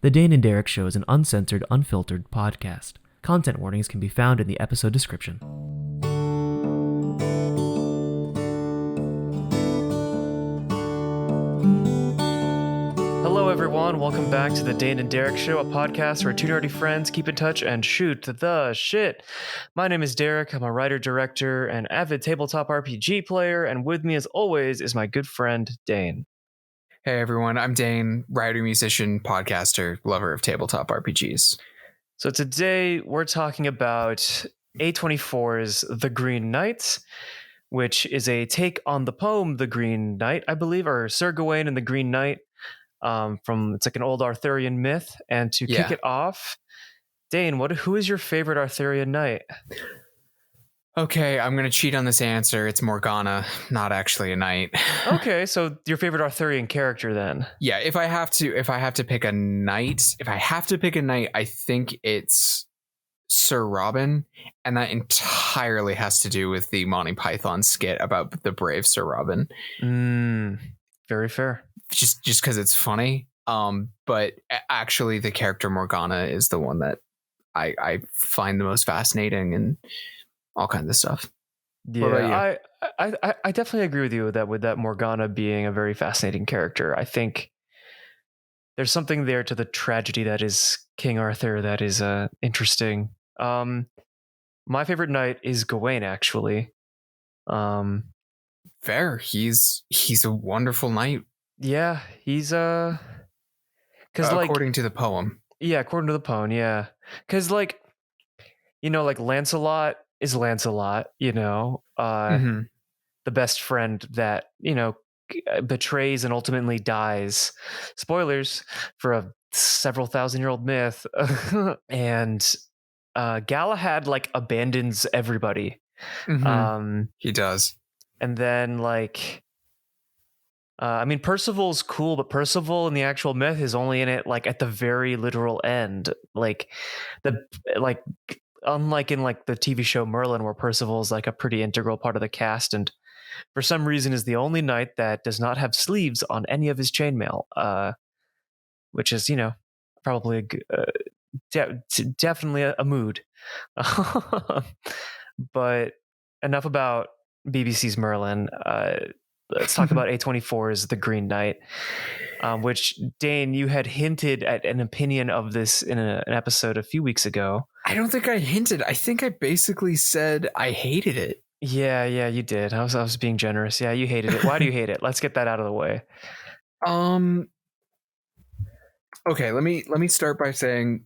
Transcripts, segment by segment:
The Dane and Derek Show is an uncensored, unfiltered podcast. Content warnings can be found in the episode description. Hello everyone, welcome back to the Dane and Derek Show, a podcast where two nerdy friends keep in touch and shoot the shit. My name is Derek, I'm a writer, director, and avid tabletop RPG player, and with me as always is my good friend Dane. Hey everyone, I'm Dane, writer, musician, podcaster, lover of tabletop RPGs. So today we're talking about A24's The Green Knight, which is a take on the poem The Green Knight, I believe, or Sir Gawain and the Green Knight. It's like an old Arthurian myth. And to kick it off, Dane, who is your favorite Arthurian knight? Okay, I'm going to cheat on this answer. It's Morgana, not actually a knight. Okay, so your favorite Arthurian character then? Yeah, if I have to pick a knight, I think it's Sir Robin, and that entirely has to do with the Monty Python skit about the brave Sir Robin. Very fair. Just because it's funny. But actually the character Morgana is the one that I find the most fascinating and all kinds of stuff. Yeah, I definitely agree with you with that Morgana being a very fascinating character. I think there's something there to the tragedy that is King Arthur that is interesting. My favorite knight is Gawain, actually. Fair. He's a wonderful knight. Yeah, he's because according to the poem. Yeah, according to the poem. Yeah, because Lancelot is Lancelot, the best friend that, betrays and ultimately dies. Spoilers for a several thousand-year-old myth. And Galahad, abandons everybody. He does. And then, Percival's cool, but Percival in the actual myth is only in it, at the very literal end. Unlike in the TV show Merlin, where Percival is a pretty integral part of the cast, and for some reason is the only knight that does not have sleeves on any of his chainmail, which is probably definitely a mood. But enough about BBC's Merlin. Let's talk about A24's The Green Knight, which, Dane, you had hinted at an opinion of this in an episode a few weeks ago. I don't think I hinted. I think I basically said I hated it. Yeah, you did. I was being generous. Yeah, you hated it. Why do you hate it? Let's get that out of the way. Okay, let me start by saying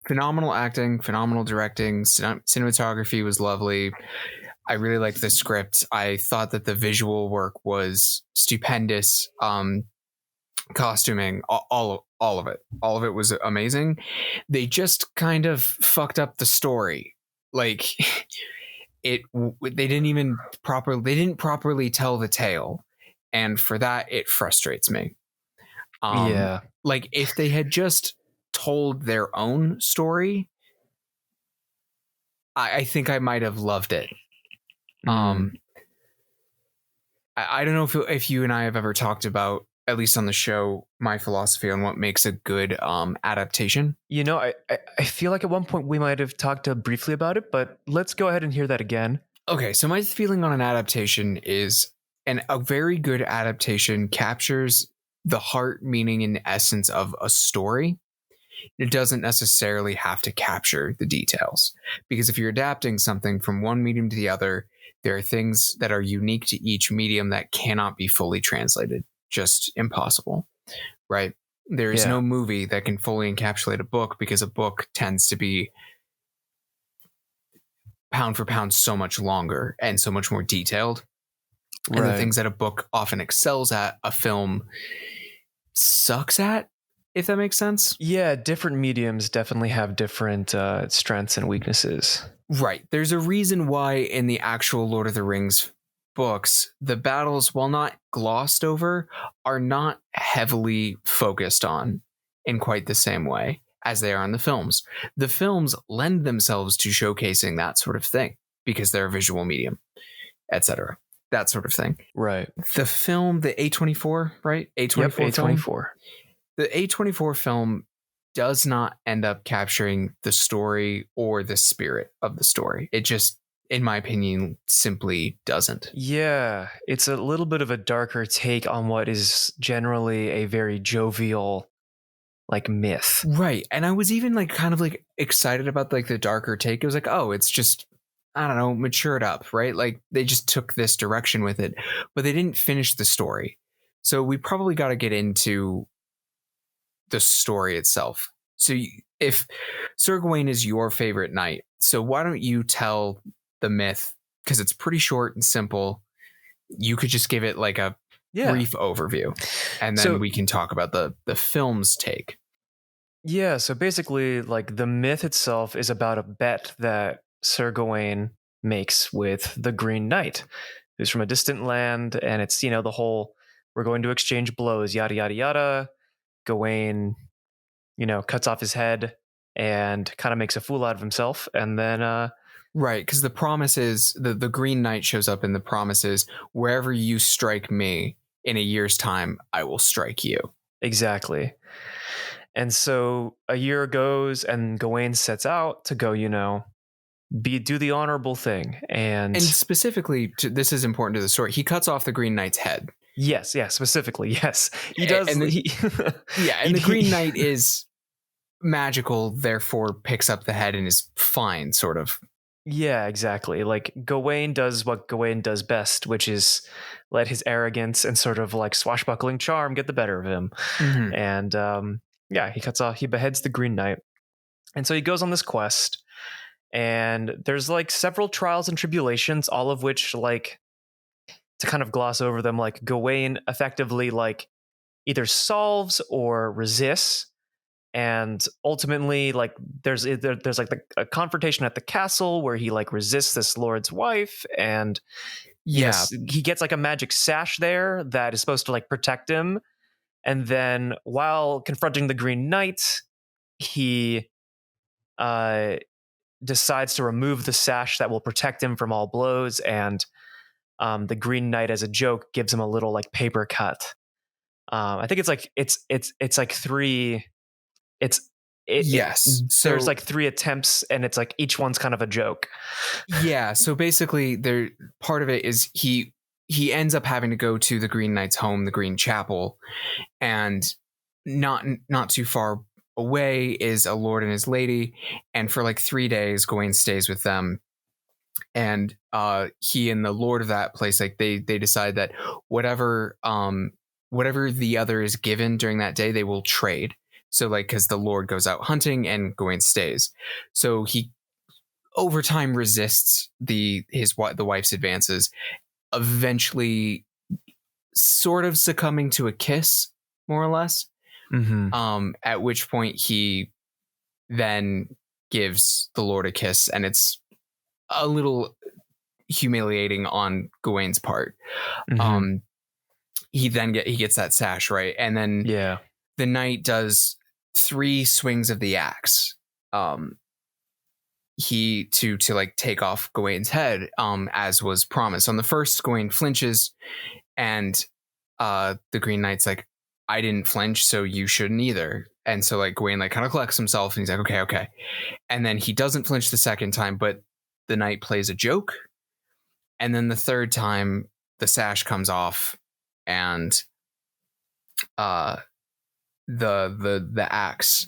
phenomenal acting, phenomenal directing, cinematography was lovely. I really liked the script. I thought that the visual work was stupendous. Costuming, all of it was amazing. They just kind of fucked up the story. They didn't properly tell the tale, and for that it frustrates me. If they had just told their own story, I think I might have loved it. I don't know if you and I have ever talked about, at least on the show, my philosophy on what makes a good adaptation. I feel like at one point we might have talked briefly about it, but let's go ahead and hear that again. Okay, so my feeling on an adaptation is a very good adaptation captures the heart, meaning, and essence of a story. It doesn't necessarily have to capture the details, because if you're adapting something from one medium to the other, there are things that are unique to each medium that cannot be fully translated. Just impossible, right? There is no movie that can fully encapsulate a book, because a book tends to be pound for pound so much longer and so much more detailed. And the things that a book often excels at, a film sucks at, if that makes sense. Yeah, different mediums definitely have different strengths and weaknesses. Right. There's a reason why in the actual Lord of the Rings books, the battles, while not glossed over, are not heavily focused on in quite the same way as they are in the films. The films lend themselves to showcasing that sort of thing because they're a visual medium, etc. That sort of thing. Right. The film, the A24, right? A24 A24. The A24 film does not end up capturing the story or the spirit of the story. It just, in my opinion, simply doesn't. Yeah, it's a little bit of a darker take on what is generally a very jovial like myth. Right. And I was even like kind of like excited about like the darker take. It was like, oh, it's just, I don't know, matured up, right? Like they just took this direction with it, but they didn't finish the story. So we probably got to get into the story itself. So if Sir Gawain is your favorite knight, so why don't you tell the myth? Because it's pretty short and simple. You could just give it like a brief overview, and then we can talk about the film's take. Yeah, so basically, like the myth itself is about a bet that Sir Gawain makes with the Green Knight, who's from a distant land, and it's, you know, the whole we're going to exchange blows, yada yada yada. Gawain, you know, cuts off his head and kind of makes a fool out of himself, and then right, because the promise is the Green Knight shows up, and the promise is wherever you strike me in a year's time, I will strike you. Exactly. And so a year goes, and Gawain sets out to go, you know, do the honorable thing, and specifically, this is important to the story. He cuts off the Green Knight's head. Yes, specifically, yes, he does. And the Green Knight is magical, therefore picks up the head and is fine, sort of. Yeah, exactly. Like Gawain does what Gawain does best, which is let his arrogance and sort of like swashbuckling charm get the better of him. Mm-hmm. And he beheads the Green Knight. And so he goes on this quest, and there's like several trials and tribulations, all of which, like, to kind of gloss over them, like Gawain effectively like either solves or resists. And ultimately, like there's like a confrontation at the castle where he like resists this lord's wife, and yes, he gets like a magic sash there that is supposed to like protect him. And then while confronting the Green Knight, he decides to remove the sash that will protect him from all blows, and the Green Knight, as a joke, gives him a little like paper cut. I think it's like three. So there's like 3 attempts, and it's like each one's kind of a joke. Yeah, so basically part of it is he ends up having to go to the Green Knight's home, the Green Chapel, and not too far away is a lord and his lady, and for like 3 days Gawain stays with them. And he and the lord of that place, like they decide that whatever the other is given during that day, they will trade. So like, because the lord goes out hunting and Gawain stays, so he over time resists the wife's advances, eventually sort of succumbing to a kiss, more or less. Mm-hmm. At which point he then gives the lord a kiss, and it's a little humiliating on Gawain's part. Mm-hmm. He gets that sash, right, and then the knight does 3 swings of the axe. He to like take off Gawain's head, as was promised. On the first, Gawain flinches, and the Green Knight's like, I didn't flinch, so you shouldn't either. And so like Gawain like kind of collects himself, and he's like, okay. And then he doesn't flinch the second time, but the knight plays a joke. And then the third time, the sash comes off, and the axe,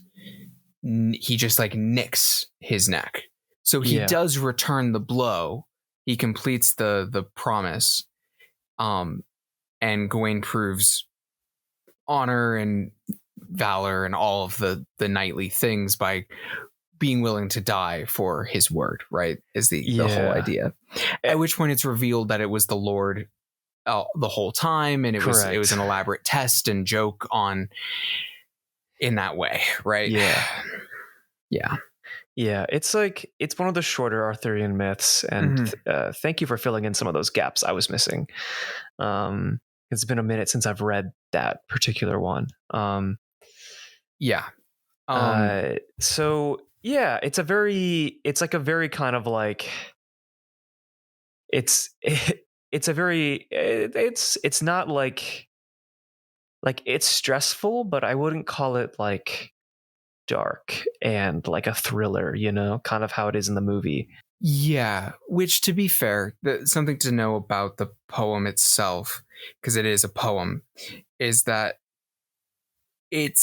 he just like nicks his neck. So he does return the blow. He completes the promise. And Gawain proves honor and valor and all of the knightly things by being willing to die for his word, right? Is the whole idea. At which point it's revealed that it was the Lord the whole time, and it was an elaborate test and joke on in that way, right? Yeah, it's like it's one of the shorter Arthurian myths, and thank you for filling in some of those gaps I was missing. It's been a minute since I've read that particular one. So yeah, it's like a very kind of like it's not like it's stressful, but I wouldn't call it like dark and like a thriller, kind of how it is in the movie. Yeah, which, to be fair, something to know about the poem itself, because it is a poem, is that it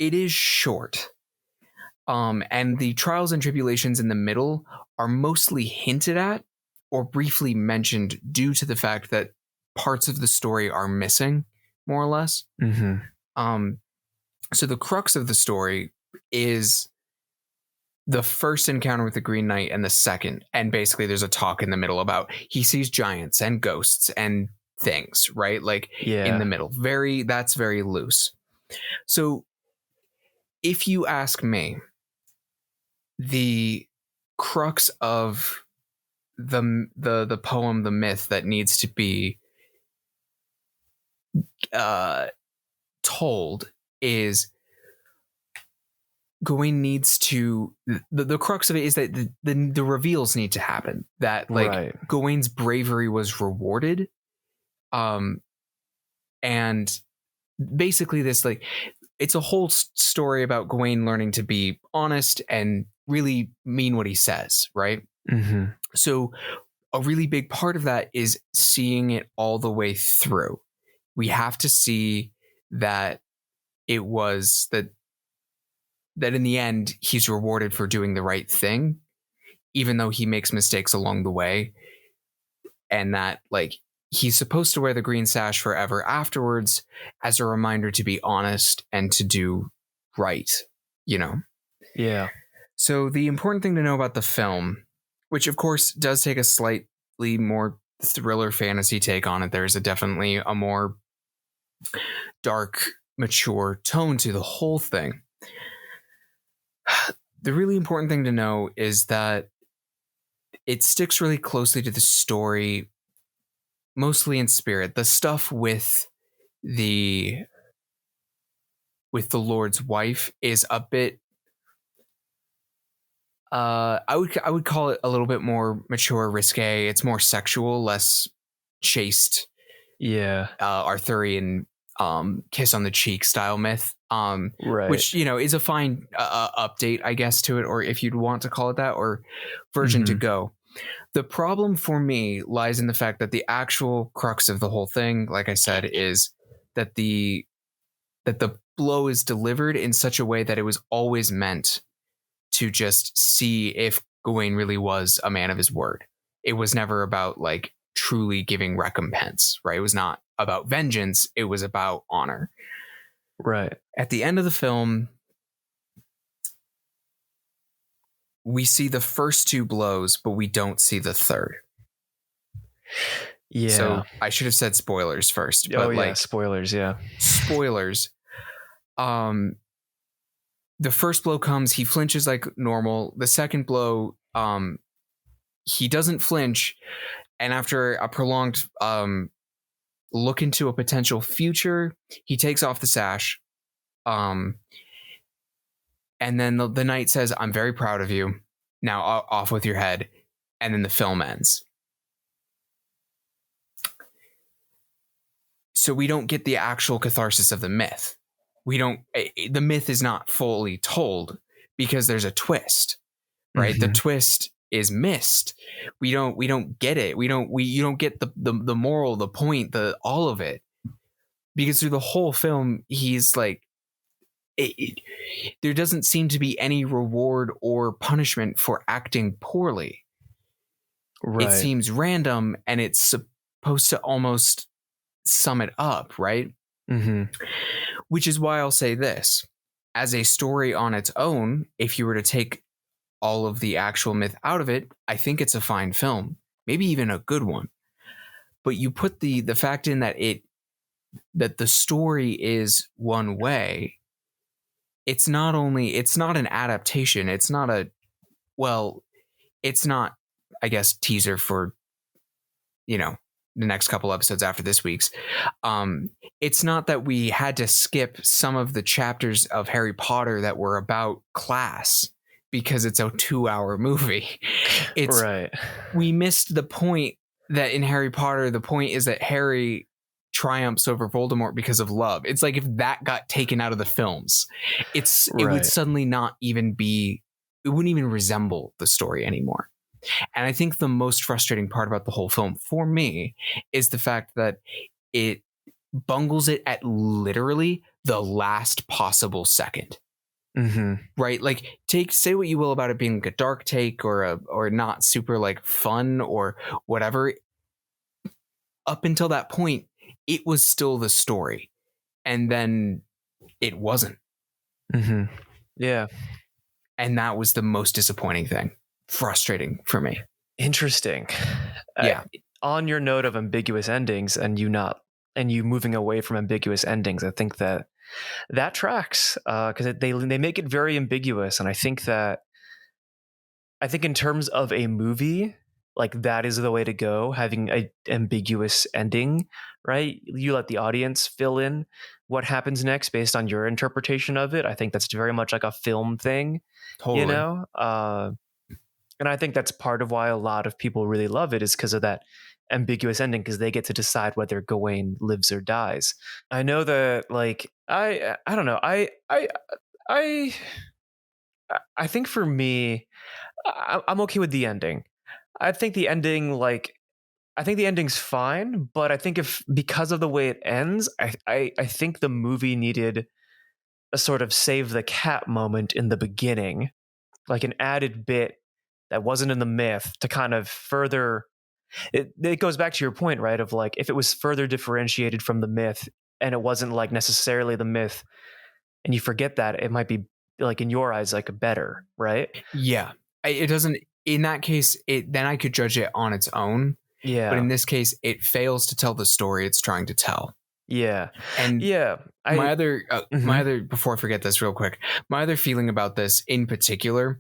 is short. And the trials and tribulations in the middle are mostly hinted at or briefly mentioned due to the fact that parts of the story are missing, more or less. So the crux of the story is the first encounter with the Green Knight and the second. And basically there's a talk in the middle about he sees giants and ghosts and things, right? Like in the middle. That's very loose. So if you ask me, the crux of the poem, the myth that needs to be told is Gawain needs to the crux of it is that the reveals need to happen, that like right. Gawain's bravery was rewarded, and basically this like it's a whole story about Gawain learning to be honest and really mean what he says, right? So a really big part of that is seeing it all the way through. We have to see that it was that in the end he's rewarded for doing the right thing, even though he makes mistakes along the way, and that like he's supposed to wear the green sash forever afterwards as a reminder to be honest and to do right, Yeah. So the important thing to know about the film, which of course does take a slightly more thriller fantasy take on it, there's definitely a more dark, mature tone to the whole thing. The really important thing to know is that it sticks really closely to the story, mostly in spirit. The stuff with the Lord's wife is a bit I would call it a little bit more mature, risque. It's more sexual, less chaste. Yeah. Arthurian kiss on the cheek style myth. Right. Which, is a fine update, I guess, to it, or if you'd want to call it that, or version to go. The problem for me lies in the fact that the actual crux of the whole thing, like I said, is that the blow is delivered in such a way that it was always meant to just see if Gawain really was a man of his word. It was never about like truly giving recompense, right? It was not about vengeance. It was about honor. Right. At the end of the film, we see the first two blows, but we don't see the third. Yeah. So I should have said spoilers first. But spoilers. Yeah. Spoilers. The first blow comes, he flinches like normal. The second blow, he doesn't flinch. And after a prolonged look into a potential future, he takes off the sash. And then the knight says, "I'm very proud of you. Now off with your head." And then the film ends. So we don't get the actual catharsis of the myth. The myth is not fully told because there's a twist, right? The twist is missed. We don't get it. You don't get the moral, the point, all of it, because through the whole film, he's like, there doesn't seem to be any reward or punishment for acting poorly. Right. It seems random, and it's supposed to almost sum it up, right? Which is why I'll say this. As a story on its own, if you were to take all of the actual myth out of it, I think it's a fine film, maybe even a good one. But you put the fact in that the story is one way. It's not an adaptation. It's not I guess, teaser for, the next couple episodes after this week's. It's not that we had to skip some of the chapters of Harry Potter that were about class because it's a 2-hour movie. It's right. We missed the point that in Harry Potter, the point is that Harry triumphs over Voldemort because of love. It's like if that got taken out of the films, it would Right. suddenly not even be, it wouldn't even resemble the story anymore. And I think the most frustrating part about the whole film for me is the fact that it bungles it at literally the last possible second. Mm-hmm. Right? Like say what you will about it being like a dark take or not super like fun or whatever. Up until that point, it was still the story. And then it wasn't. Mm-hmm. Yeah. And that was the most disappointing thing. Frustrating for me. Interesting. Yeah. On your note of ambiguous endings and you moving away from ambiguous endings, I think that tracks because they make it very ambiguous, and I think in terms of a movie, like that is the way to go, having a ambiguous ending, right? You let the audience fill in what happens next based on your interpretation of it. I think that's very much like a film thing, Totally. and I think that's part of why a lot of people really love it, is because of that ambiguous ending, because they get to decide whether Gawain lives or dies. I know that, like, I don't know. I I think for me, I'm okay with the ending. I think the ending, I think the ending's fine, but I think because of the way it ends, I think the movie needed a sort of save the cat moment in the beginning, like an added bit that wasn't in the myth to kind of further. It goes back to your point, right? Of like, if it was further differentiated from the myth and it wasn't like necessarily the myth, and you forget that, it might be like in your eyes like better, right? Yeah. It doesn't, in that case, then I could judge it on its own. But in Yeah. this case, it fails to tell the story it's trying to tell. Yeah. And Yeah. my other, Mhm. before I forget this real quick, my other feeling about this in particular,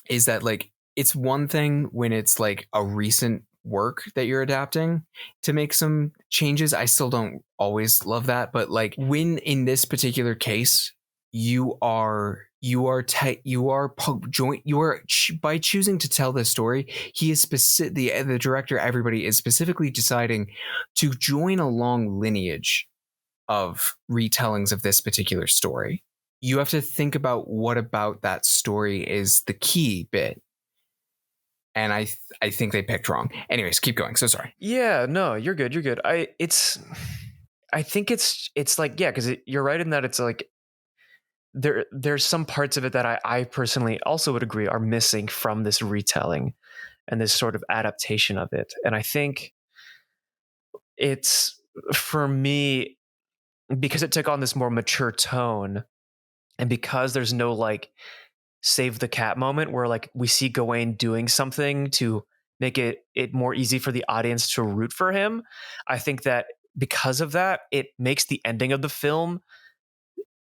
is that like, it's one thing when it's like a recent work that you're adapting to make some changes. I still don't always love that, but like when in this particular case, by choosing to tell this story, he is specific, the director, everybody is specifically deciding to join a long lineage of retellings of this particular story. You have to think about what about that story is the key bit. And I think they picked wrong. Anyways, keep going. So sorry. Yeah, no, you're good. You're good. I think it's like, yeah, because you're right in that it's like there's some parts of it that I personally also would agree are missing from this retelling and this sort of adaptation of it. And I think it's, for me, because it took on this more mature tone, and because there's no like save the cat moment where like we see Gawain doing something to make it more easy for the audience to root for him. I think that because of that, it makes the ending of the film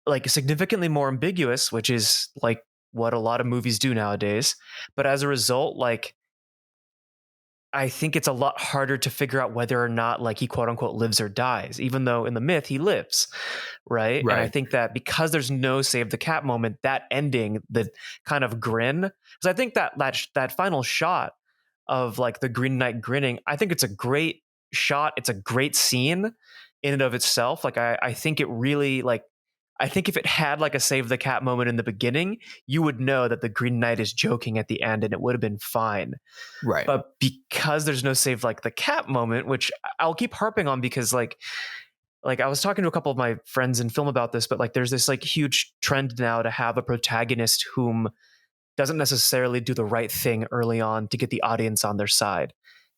like significantly more ambiguous, which is like what a lot of movies do nowadays. But as a result, like, I think it's a lot harder to figure out whether or not like he quote unquote lives or dies, even though in the myth he lives, right? And I Right. think that because there's no save the cat moment, that ending, the kind of grin, because I think that final shot of like the Green Knight grinning, I think it's a great shot. It's a great scene in and of itself. Like I think it really like, I think if it had like a save the cat moment in the beginning, you would know that the Green Knight is joking at the end and it would have been fine. Right. But because there's no save like the cat moment, which I'll keep harping on, because like I was talking to a couple of my friends in film about this, but like there's this like huge trend now to have a protagonist whom doesn't necessarily do the right thing early on to get the audience on their side.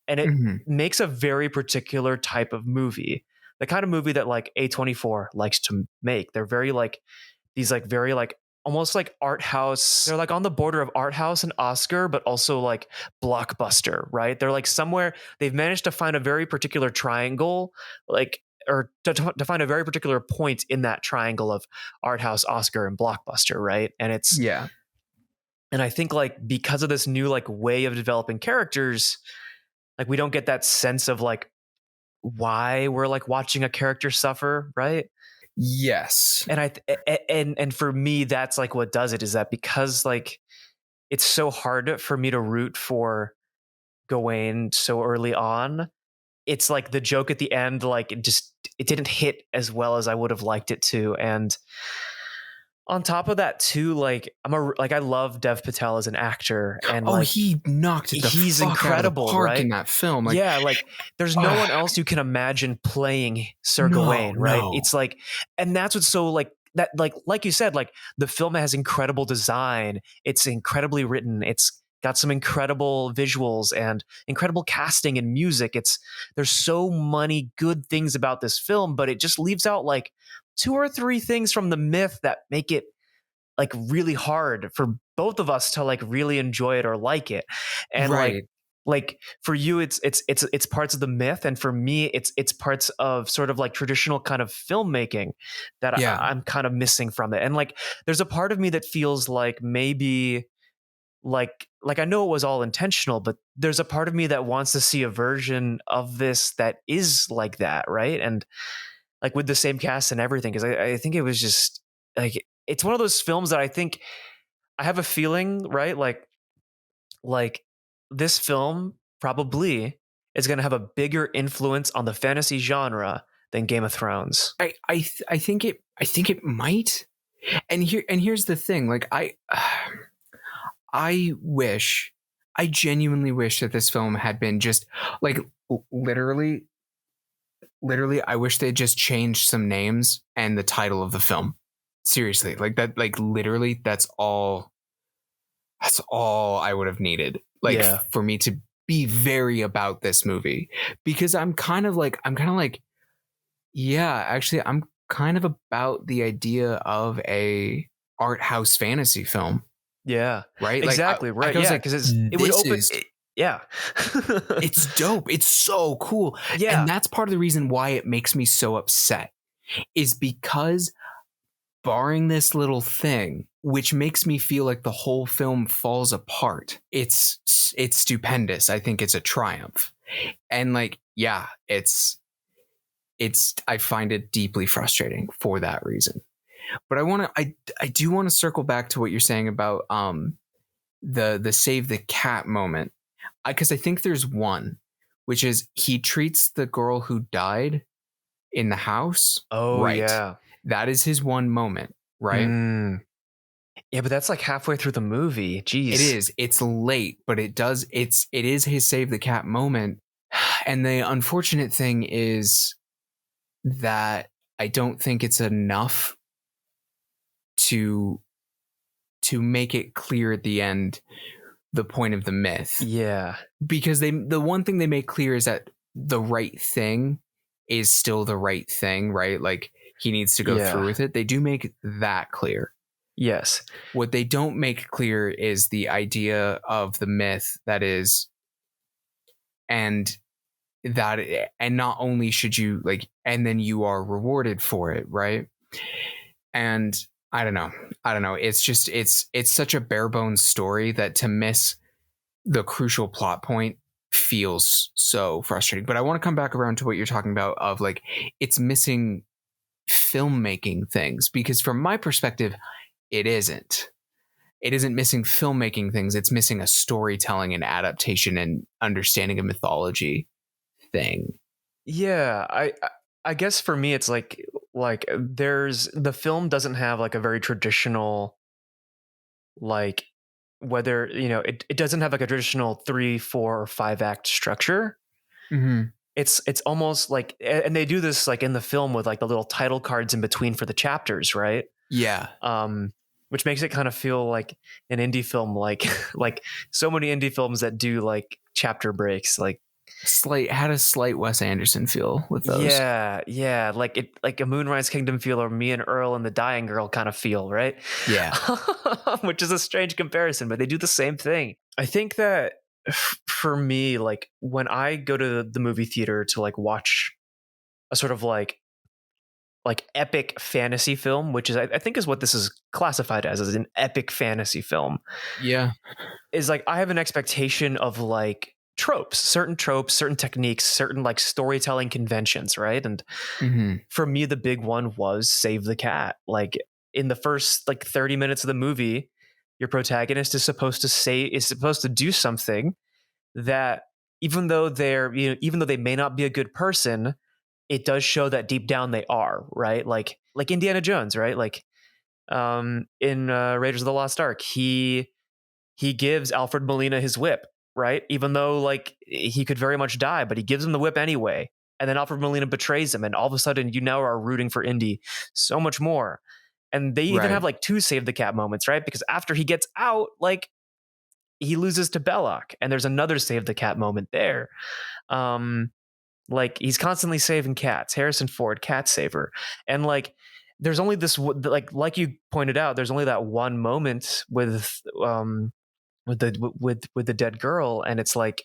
And it Mhm. makes a very particular type of movie. The kind of movie that like A24 likes to make. They're very like these like very like almost like art house. They're like on the border of art house and Oscar, but also like blockbuster, right? They're like somewhere they've managed to find a very particular triangle, like, or to find a very particular point in that triangle of art house, Oscar, and blockbuster, right? Yeah. And I think like because of this new like way of developing characters, like we don't get that sense of like why we're like watching a character suffer, right? Yes. And and for me, that's like what does it, is that because like it's so hard for me to root for Gawain so early on, it's like the joke at the end, like it didn't hit as well as I would have liked it to. And on top of that too, like I love Dev Patel as an actor, and Oh, like he knocked it the he's fuck out of the incredible, park right? in that film. Like, Yeah, like there's no one else you can imagine playing Sir Gawain, right? no. It's like, and that's what's so like that, like you said, like the film has incredible design. It's incredibly written. It's got some incredible visuals and incredible casting and music. There's so many good things about this film, but it just leaves out like two or three things from the myth that make it like really hard for both of us to like really enjoy it or like it. And Right. like for you it's parts of the myth, and for me it's parts of sort of like traditional kind of filmmaking that Yeah. I'm kind of missing from it. And like there's a part of me that feels like maybe like I know it was all intentional, but there's a part of me that wants to see a version of this that is like that, right? And like with the same cast and everything, because I think it was just like it's one of those films that I think I have a feeling, right? Like this film probably is going to have a bigger influence on the fantasy genre than Game of Thrones. I think it might. And here's the thing. Like I genuinely wish that this film had been just like literally I wish they just changed some names and the title of the film. Seriously, like that, like literally that's all I would have needed. Like Yeah. for me to be very about this movie, because I'm kind of like, yeah, actually I'm kind of about the idea of a art house fantasy film. Yeah. Right? Exactly. Like, Right. I was Yeah. like, Because it would open. Yeah. it's dope. It's so cool. Yeah. And that's part of the reason why it makes me so upset, is because barring this little thing, which makes me feel like the whole film falls apart, it's stupendous. I think it's a triumph. And like, yeah, it's I find it deeply frustrating for that reason. But I do want to circle back to what you're saying about the save the cat moment, because I think there's one, which is he treats the girl who died in the house. Oh, right. yeah. That is his one moment, right? Yeah, but that's like halfway through the movie. Jeez. It is. It's late, but it is his save the cat moment. And the unfortunate thing is that I don't think it's enough to make it clear at the end the point of the myth. Yeah. Because the one thing they make clear is that the right thing is still the right thing, right? Like he needs to go through with it. They do make that clear. Yes. What they don't make clear is the idea of the myth that is, and not only should you like, and then you are rewarded for it, right? And I don't know. It's just it's such a bare bones story that to miss the crucial plot point feels so frustrating. But I want to come back around to what you're talking about of like it's missing filmmaking things, because from my perspective, it isn't missing filmmaking things. It's missing a storytelling and adaptation and understanding of mythology thing. Yeah, I guess for me it's like there's the film doesn't have like a very traditional, like, whether it doesn't have like a traditional 3, 4, or 5 act structure. Mm-hmm. It's almost like, and they do this like in the film with like the little title cards in between for the chapters, right? Yeah. Which makes it kind of feel like an indie film, like like so many indie films that do like chapter breaks, like had a slight Wes Anderson feel with those. Yeah, like a Moonrise Kingdom feel, or Me and Earl and the Dying Girl kind of feel, right? Yeah. Which is a strange comparison, but they do the same thing. I think that for me, like when I go to the movie theater to like watch a sort of like epic fantasy film, which is I think is what this is classified as an epic fantasy film. Yeah. Is like I have an expectation of like certain techniques, certain like storytelling conventions, right? And for me, the big one was save the cat. Like in the first like 30 minutes of the movie, your protagonist is supposed to do something that even though even though they may not be a good person, it does show that deep down they are, right? Like Indiana Jones, right? Like in Raiders of the Lost Ark, he gives Alfred Molina his whip, right? Even though like he could very much die, but he gives him the whip anyway. And then Alfred Molina betrays him, and all of a sudden you now are rooting for Indy so much more. And they even Right. have like 2 save the cat moments, right? Because after he gets out, like he loses to Belloc, and there's another save the cat moment there. Like he's constantly saving cats. Harrison Ford, cat saver, and like there's only this like you pointed out, there's only that one moment with the dead girl, and it's like,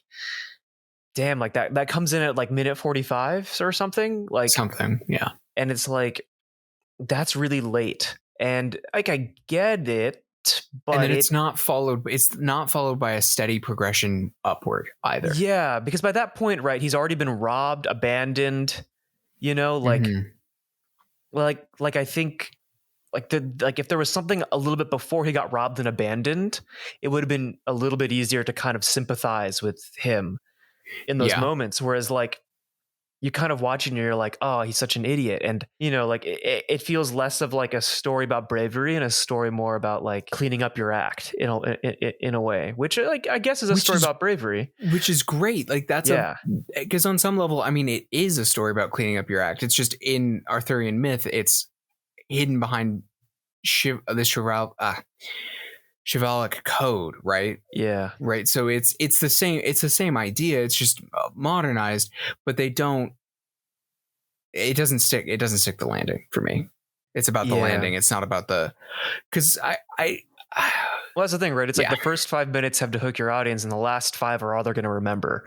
damn, like that comes in at like minute 45 or something, like Something, yeah. and it's like that's really late, and like I get it, but And then it's not followed by a steady progression upward either. yeah, because by that point, right, he's already been robbed, abandoned, you know, like Mhm. like I think like if there was something a little bit before he got robbed and abandoned, it would have been a little bit easier to kind of sympathize with him in those Yeah. moments. Whereas like you kind of watch it and you're like, oh, he's such an idiot. And, you know, like it feels less of like a story about bravery and a story more about like cleaning up your act in a way, which like I guess is a story about bravery. Which is great. Like that's because on some level, I mean, it is a story about cleaning up your act. It's just in Arthurian myth, it's hidden behind this chivalric code, right? Yeah. Right. So it's the same idea. It's just modernized, but it doesn't stick the landing for me. It's about the landing. It's not about because well, that's the thing, right? It's like the first 5 minutes have to hook your audience, and the last 5 are all they're going to remember.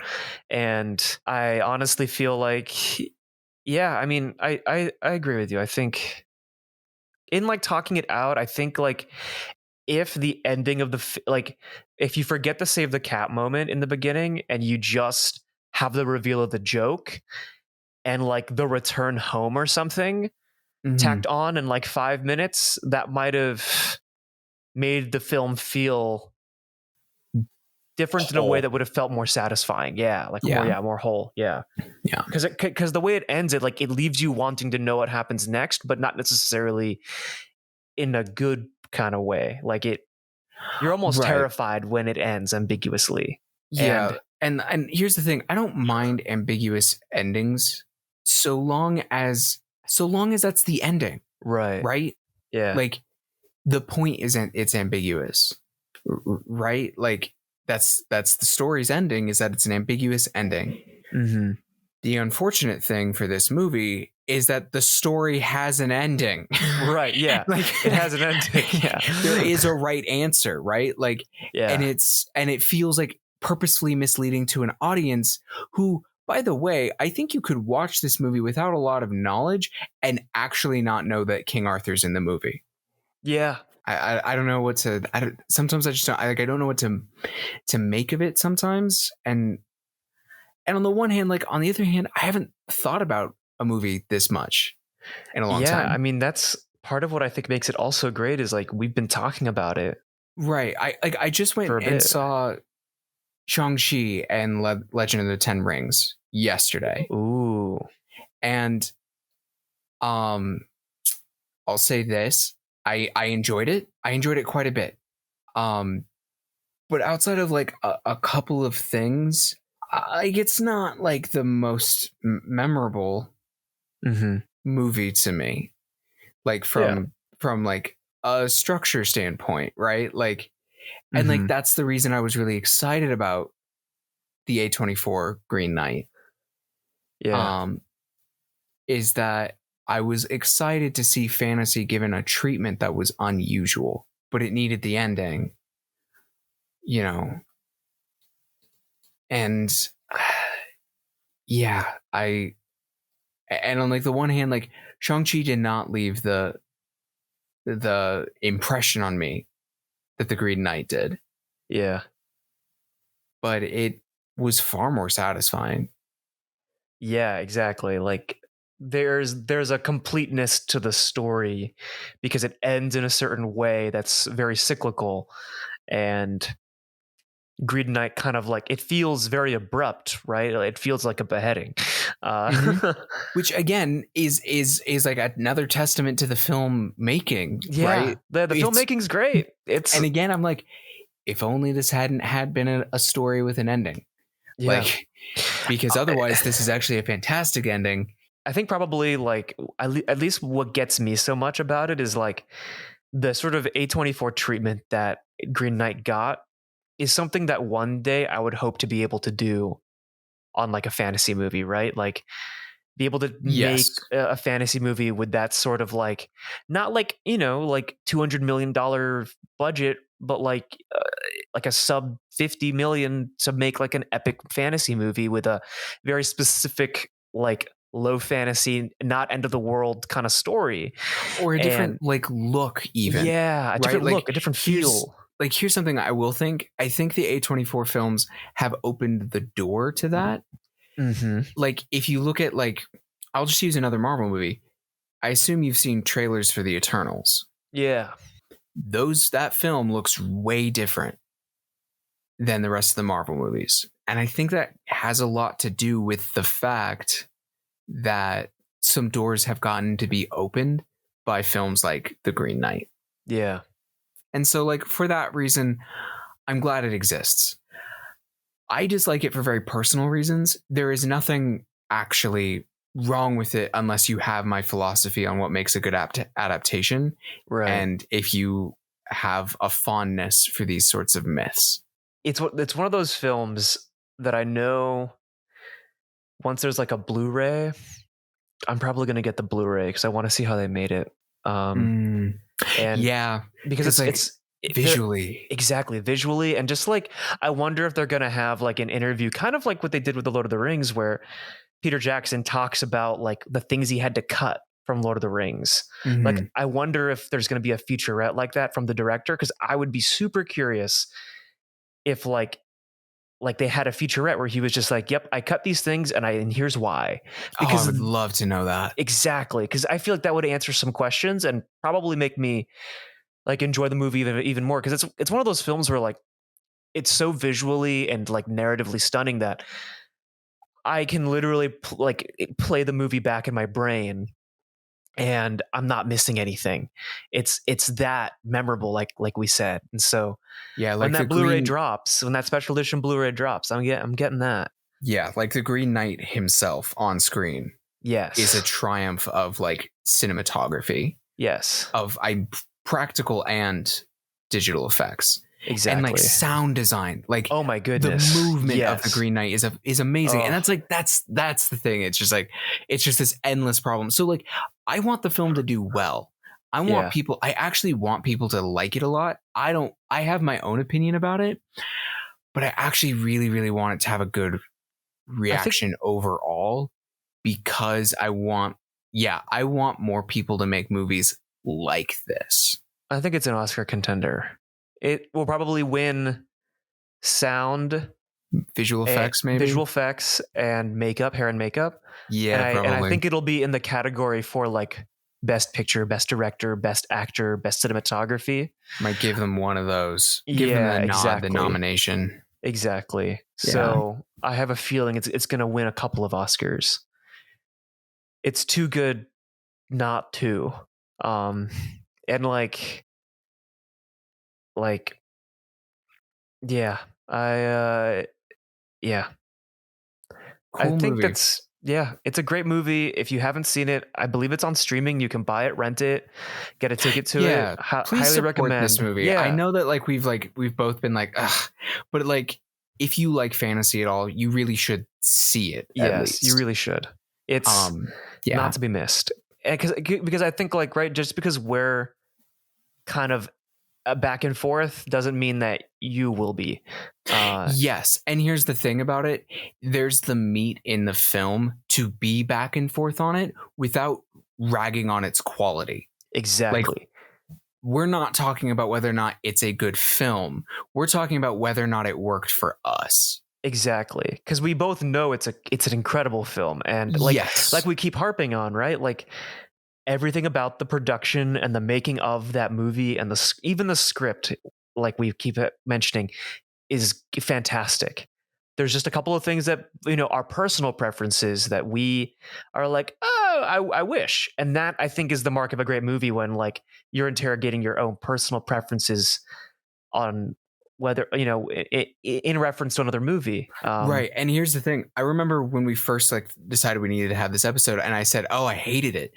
And I honestly feel like, yeah, I mean, I agree with you. I think in like talking it out, I think like if the ending of like if you forget to save the cat moment in the beginning and you just have the reveal of the joke and like the return home or something tacked on in like 5 minutes, that might have made the film feel different whole. In a way that would have felt more satisfying. Yeah, like more whole. Yeah. Because the way it ends, it like it leaves you wanting to know what happens next, but not necessarily in a good kind of way. Like you're almost terrified when it ends ambiguously. Yeah, and here's the thing: I don't mind ambiguous endings so long as that's the ending, right? Right? Yeah. Like the point isn't it's ambiguous, right? Like that's the story's ending is that it's an ambiguous ending. Mm-hmm. The unfortunate thing for this movie is that the story has an ending. Right. Yeah. Like it has an ending. Yeah. There is a right answer, right? Like, and it feels like purposefully misleading to an audience who, by the way, I think you could watch this movie without a lot of knowledge and actually not know that King Arthur's in the movie. Yeah. I don't know what to, sometimes I just don't, I don't know what to make of it sometimes. And on the one hand, like on the other hand, I haven't thought about a movie this much in a long time. Yeah, I mean, that's part of what I think makes it also great is like we've been talking about it. Right. I just went and saw Shang-Chi and Legend of the Ten Rings yesterday. Ooh. And I'll say this. I enjoyed it. I enjoyed it quite a bit. But outside of like a couple of things, like it's not like the most memorable movie to me, like from like a structure standpoint, right? Like, and like that's the reason I was really excited about the A24 Green Knight. Yeah, is that I was excited to see fantasy given a treatment that was unusual, but it needed the ending, you know. And yeah, and on like the one hand, like Shang-Chi did not leave the impression on me that the Green Knight did. Yeah. But it was far more satisfying. Yeah, exactly. Like there's a completeness to the story because it ends in a certain way that's very cyclical. And Green Knight kind of like, it feels very abrupt, right? It feels like a beheading. Which again is like another testament to the film making, Yeah, right? the It's filmmaking's great. It's and again, I'm like, if only this hadn't had been a story with an ending, yeah. like, because otherwise this is actually a fantastic ending. I think probably like at least what gets me so much about it is like the sort of A24 treatment that Green Knight got is something that one day I would hope to be able to do on like a fantasy movie, right? Like be able to make Yes, a fantasy movie with that sort of like, not like, like $200 million budget, but like a sub 50 million to make like an epic fantasy movie with a very specific, like low fantasy, not end of the world kind of story. or a And different like look, even, yeah, a right? different Like, look, a different here's feel. here's something I will think. I think the A24 films have opened the door to that. Mm-hmm. Like, if you look at, like, I'll just use another Marvel movie. I assume you've seen trailers for the Eternals. Yeah. That film looks way different than the rest of the Marvel movies. And I think that has a lot to do with the fact that some doors have gotten to be opened by films like The Green Knight. Yeah. And so, like, for that reason, I'm glad it exists. I dislike it for very personal reasons. There is nothing actually wrong with it unless you have my philosophy on what makes a good adaptation. Right. And if you have a fondness for these sorts of myths. It's one of those films that I know once there's like a Blu-ray, I'm probably going to get the Blu-ray because I want to see how they made it. And yeah, because it's visually, exactly visually, and just like I wonder if they're going to have like an interview, kind of like what they did with the Lord of the Rings, where Peter Jackson talks about like the things he had to cut from Lord of the Rings. mm-hmm. Like I wonder if there's going to be a featurette like that from the director, because I would be super curious if like they had a featurette where he was just like, yep, I cut these things and here's why. Because I would love to know that. Exactly. Because I feel like that would answer some questions and probably make me like enjoy the movie even more. Because it's one of those films where like it's so visually and like narratively stunning that I can literally play the movie back in my brain and I'm not missing anything. It's that memorable, like we said. And so yeah, like when that Blu-ray drops, when that special edition Blu-ray drops, I'm getting that. Yeah, like the Green Knight himself on screen, yes, is a triumph of like cinematography. Yes, of practical and digital effects. Exactly. And like sound design, like, oh my goodness, the movement of the Green Knight is amazing. And that's the thing. It's just like, it's just this endless problem. So like, I want the film to do well. I actually want people to like it a lot. I have my own opinion about it, but I actually really, really want it to have a good reaction overall, because I want more people to make movies like this. I think it's an Oscar contender. It will probably win sound, visual effects and makeup, hair and makeup. Yeah, and probably. I think it'll be in the category for like best picture, best director, best actor, best cinematography. Might give them one of those. Give them the nomination. Exactly. So I have a feeling it's going to win a couple of Oscars. It's too good not to. And yeah, cool I think movie. it's a great movie. If you haven't seen it, I believe it's on streaming. You can buy it, rent it, get a ticket to it. Please highly recommend this movie. Yeah. I know that we've both been like, ugh, but like, if you like fantasy at all, you really should see it. Yes, you really should. It's not to be missed. Because I think just because we're kind of back and forth doesn't mean that you will be. Yes. And here's the thing about it. There's the meat in the film to be back and forth on it without ragging on its quality. Exactly. Like, we're not talking about whether or not it's a good film. We're talking about whether or not it worked for us. Exactly. Because we both know it's an incredible film. And like we keep harping on, right? Like everything about the production and the making of that movie and even the script, like we keep mentioning, is fantastic. There's just a couple of things that, are personal preferences that we are like, oh, I wish. And that, I think, is the mark of a great movie, when like you're interrogating your own personal preferences on whether, in reference to another movie. Right. And here's the thing. I remember when we first like decided we needed to have this episode, and I said, oh, I hated it.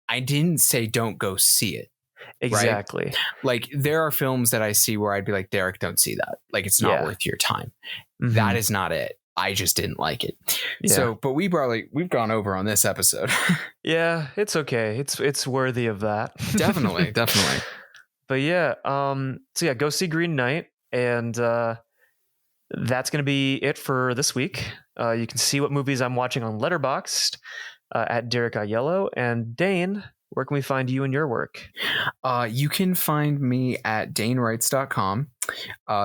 I didn't say don't go see it. Exactly. Right? Like there are films that I see where I'd be like, Derek, don't see that. Like it's not worth your time. Mm-hmm. That is not it. I just didn't like it. Yeah. So, but we've gone over on this episode. Yeah, it's okay. It's worthy of that. Definitely. But yeah, so yeah, go see Green Knight, and that's going to be it for this week. You can see what movies I'm watching on Letterboxd at Benig-Aiello. And Dane, where can we find you and your work? You can find me at danewrites.com.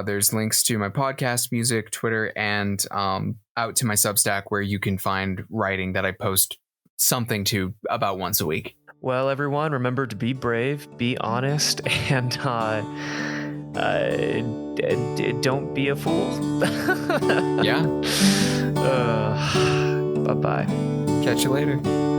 There's links to my podcast, music, Twitter, and out to my Substack, where you can find writing that I post something to about once a week. Well, everyone, remember to be brave, be honest, and don't be a fool. Yeah. Bye-bye. Catch you later.